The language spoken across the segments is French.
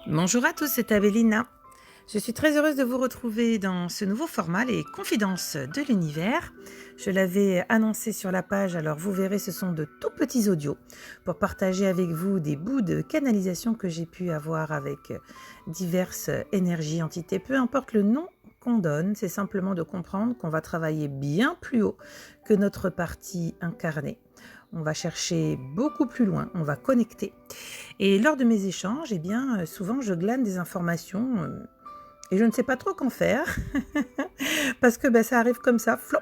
Bonjour à tous, c'est Abelina. Je suis très heureuse de vous retrouver dans ce nouveau format, les confidences de l'univers. Je l'avais annoncé sur la page, alors vous verrez, ce sont de tout petits audios pour partager avec vous des bouts de canalisation que j'ai pu avoir avec diverses énergies, entités. Peu importe le nom qu'on donne, c'est simplement de comprendre qu'on va travailler bien plus haut que notre partie incarnée. On va chercher beaucoup plus loin, on va connecter. Et lors de mes échanges, souvent je glane des informations et je ne sais pas trop qu'en faire parce que ça arrive comme ça, flop,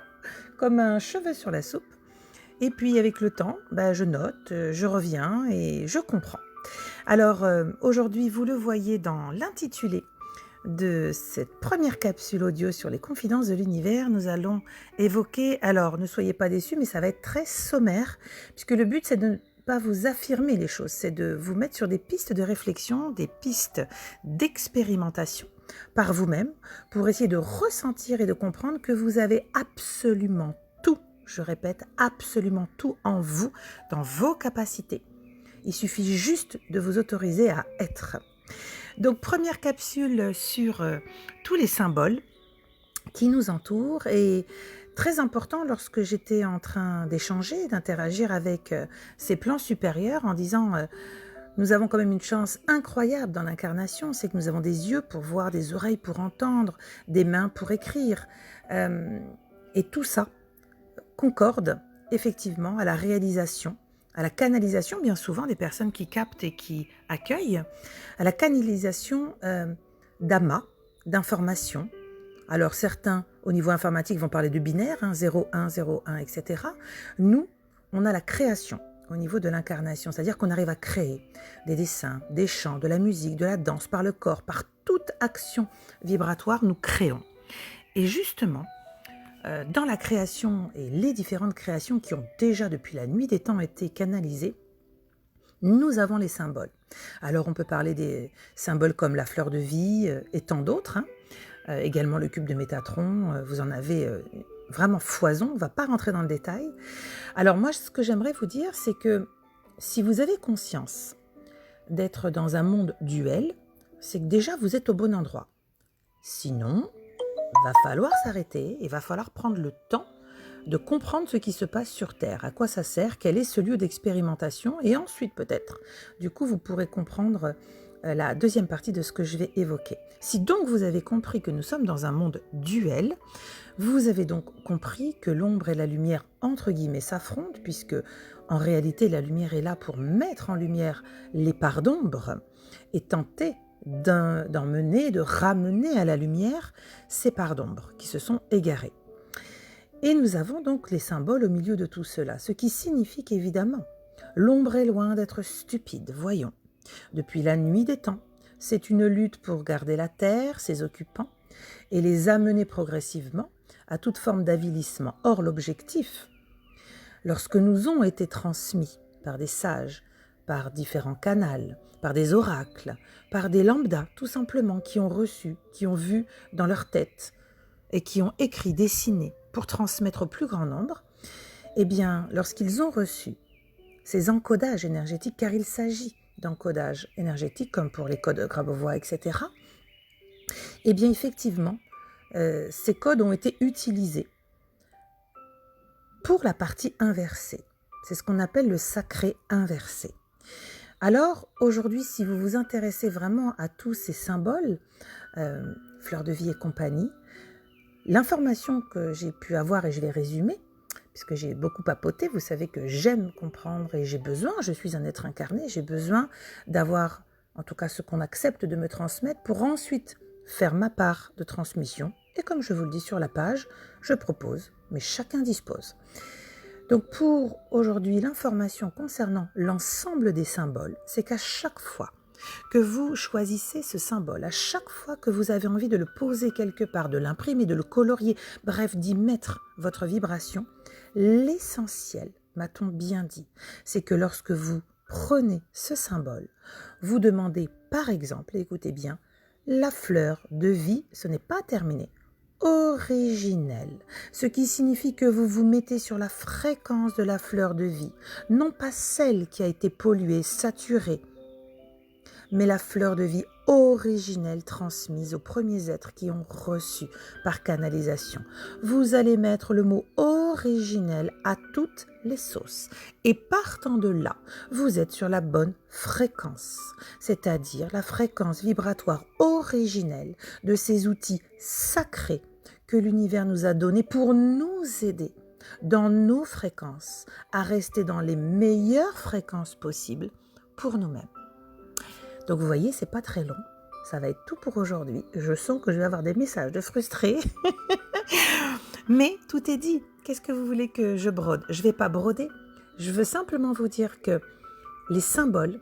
comme un cheveu sur la soupe. Et puis avec le temps, je note, je reviens et je comprends. Alors aujourd'hui, vous le voyez dans l'intitulé de cette première capsule audio sur les confidences de l'univers, nous allons évoquer, alors ne soyez pas déçus, mais ça va être très sommaire, puisque le but c'est de ne pas vous affirmer les choses, c'est de vous mettre sur des pistes de réflexion, des pistes d'expérimentation par vous-même, pour essayer de ressentir et de comprendre que vous avez absolument tout, je répète, absolument tout en vous, dans vos capacités. Il suffit juste de vous autoriser à être. Donc, première capsule sur tous les symboles qui nous entourent et très important lorsque j'étais en train d'échanger, d'interagir avec ces plans supérieurs en disant nous avons quand même une chance incroyable dans l'incarnation, c'est que nous avons des yeux pour voir, des oreilles pour entendre, des mains pour écrire. Et tout ça concorde effectivement à la réalisation, à la canalisation, bien souvent, des personnes qui captent et qui accueillent, à la canalisation d'amas, d'informations. Alors certains, au niveau informatique, vont parler de binaire, 0, 1, 0, 1, etc. Nous, on a la création au niveau de l'incarnation, c'est-à-dire qu'on arrive à créer des dessins, des chants, de la musique, de la danse, par le corps, par toute action vibratoire, nous créons. Et justement, dans la création et les différentes créations qui ont déjà depuis la nuit des temps été canalisées, nous avons les symboles. Alors on peut parler des symboles comme la fleur de vie et tant d'autres, également le cube de Métatron, vous en avez vraiment foison, on ne va pas rentrer dans le détail. Alors moi, ce que j'aimerais vous dire, c'est que si vous avez conscience d'être dans un monde duel, c'est que déjà vous êtes au bon endroit. Sinon, va falloir s'arrêter et va falloir prendre le temps de comprendre ce qui se passe sur Terre, à quoi ça sert, quel est ce lieu d'expérimentation, et ensuite peut-être, du coup, vous pourrez comprendre la deuxième partie de ce que je vais évoquer. Si donc vous avez compris que nous sommes dans un monde duel, vous avez donc compris que l'ombre et la lumière, entre guillemets, s'affrontent, puisque en réalité la lumière est là pour mettre en lumière les parts d'ombre et tenter d'emmener, de ramener à la lumière ces parts d'ombre qui se sont égarées. Et nous avons donc les symboles au milieu de tout cela, ce qui signifie qu'évidemment, l'ombre est loin d'être stupide, voyons. Depuis la nuit des temps, c'est une lutte pour garder la terre, ses occupants, et les amener progressivement à toute forme d'avilissement. Or, l'objectif, lorsque nous ont été transmis par des sages, par différents canaux, par des oracles, par des lambdas, tout simplement, qui ont reçu, qui ont vu dans leur tête et qui ont écrit, dessiné pour transmettre au plus grand nombre, eh bien, lorsqu'ils ont reçu ces encodages énergétiques, car il s'agit d'encodages énergétiques, comme pour les codes Grabovoi, etc., eh bien, effectivement, ces codes ont été utilisés pour la partie inversée. C'est ce qu'on appelle le sacré inversé. Alors, aujourd'hui, si vous vous intéressez vraiment à tous ces symboles, fleur de vie et compagnie, l'information que j'ai pu avoir, et je vais résumer, puisque j'ai beaucoup papoté, vous savez que j'aime comprendre et j'ai besoin, je suis un être incarné, j'ai besoin d'avoir, en tout cas ce qu'on accepte de me transmettre, pour ensuite faire ma part de transmission. Et comme je vous le dis sur la page, je propose, mais chacun dispose. Donc pour aujourd'hui, l'information concernant l'ensemble des symboles, c'est qu'à chaque fois que vous choisissez ce symbole, à chaque fois que vous avez envie de le poser quelque part, de l'imprimer, de le colorier, bref, d'y mettre votre vibration, l'essentiel, m'a-t-on bien dit, c'est que lorsque vous prenez ce symbole, vous demandez par exemple, écoutez bien, la fleur de vie, ce n'est pas terminé, originelle, ce qui signifie que vous vous mettez sur la fréquence de la fleur de vie, non pas celle qui a été polluée, saturée, mais la fleur de vie originelle transmise aux premiers êtres qui ont reçu par canalisation. Vous allez mettre le mot originel à toutes les sauces. Et partant de là, vous êtes sur la bonne fréquence, c'est-à-dire la fréquence vibratoire originelle de ces outils sacrés que l'univers nous a donnés pour nous aider dans nos fréquences à rester dans les meilleures fréquences possibles pour nous-mêmes. Donc vous voyez, c'est pas très long. Ça va être tout pour aujourd'hui. Je sens que je vais avoir des messages de frustrés. Mais tout est dit. Qu'est-ce que vous voulez que je brode? Je ne vais pas broder. Je veux simplement vous dire que les symboles,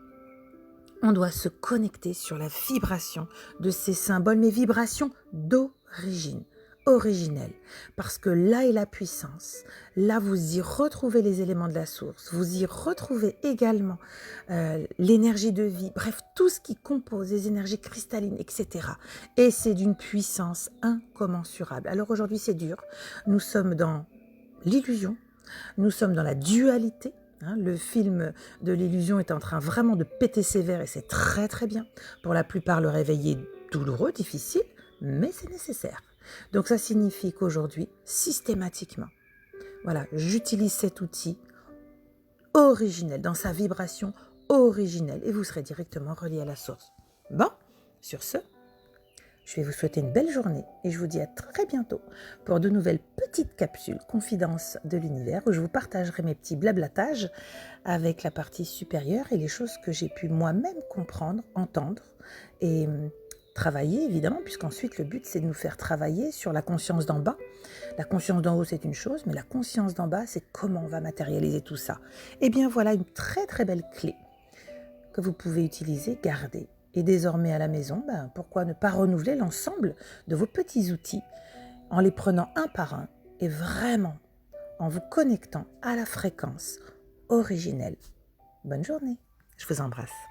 on doit se connecter sur la vibration de ces symboles, mais vibrations d'origine, originelle. Parce que là est la puissance. Là, vous y retrouvez les éléments de la source. Vous y retrouvez également l'énergie de vie. Bref, tout ce qui compose les énergies cristallines, etc. Et c'est d'une puissance incommensurable. Alors aujourd'hui, c'est dur. Nous sommes dans l'illusion. Nous sommes dans la dualité. Le film de l'illusion est en train vraiment de péter sévère et c'est très très bien. Pour la plupart, le réveil est douloureux, difficile, mais c'est nécessaire. Donc ça signifie qu'aujourd'hui, systématiquement, voilà, j'utilise cet outil originel, dans sa vibration originelle, et vous serez directement relié à la source. Bon, sur ce, je vais vous souhaiter une belle journée, et je vous dis à très bientôt pour de nouvelles petites capsules confidences de l'univers, où je vous partagerai mes petits blablatages avec la partie supérieure et les choses que j'ai pu moi-même comprendre, entendre, et travailler évidemment, puisqu'ensuite le but c'est de nous faire travailler sur la conscience d'en bas. La conscience d'en haut c'est une chose, mais la conscience d'en bas c'est comment on va matérialiser tout ça. Et bien voilà une très très belle clé que vous pouvez utiliser, garder. Et désormais à la maison, pourquoi ne pas renouveler l'ensemble de vos petits outils en les prenant un par un et vraiment en vous connectant à la fréquence originelle. Bonne journée, je vous embrasse.